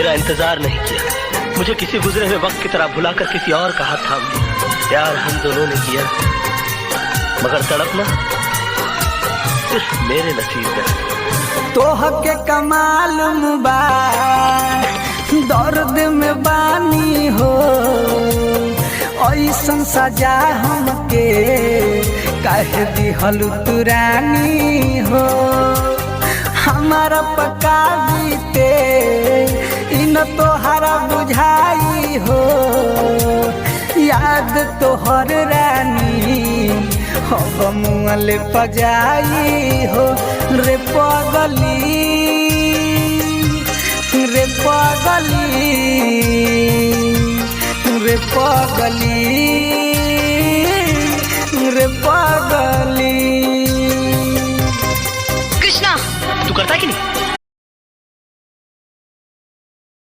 मेरा इंतजार नहीं किया, मुझे किसी गुजरे हुए वक्त की तरह भुलाकर किसी और का हाथ थाम लिया। प्यार हम दोनों ने किया, मगर तड़पना सिर्फ मेरे नसीब में। तोह के कमाल मुबा दर्द में बानी हो, ऐसन सजा हमके कह दिहल तुरानी हो। हमारा पका बीते इन तोहरा बुझाई हो, याद तोहर रानी हो मुँहल पजाई हो। रे पगली रे पगली रे पगली रे पगली। कृष्णा, तू करता है कि नहीं?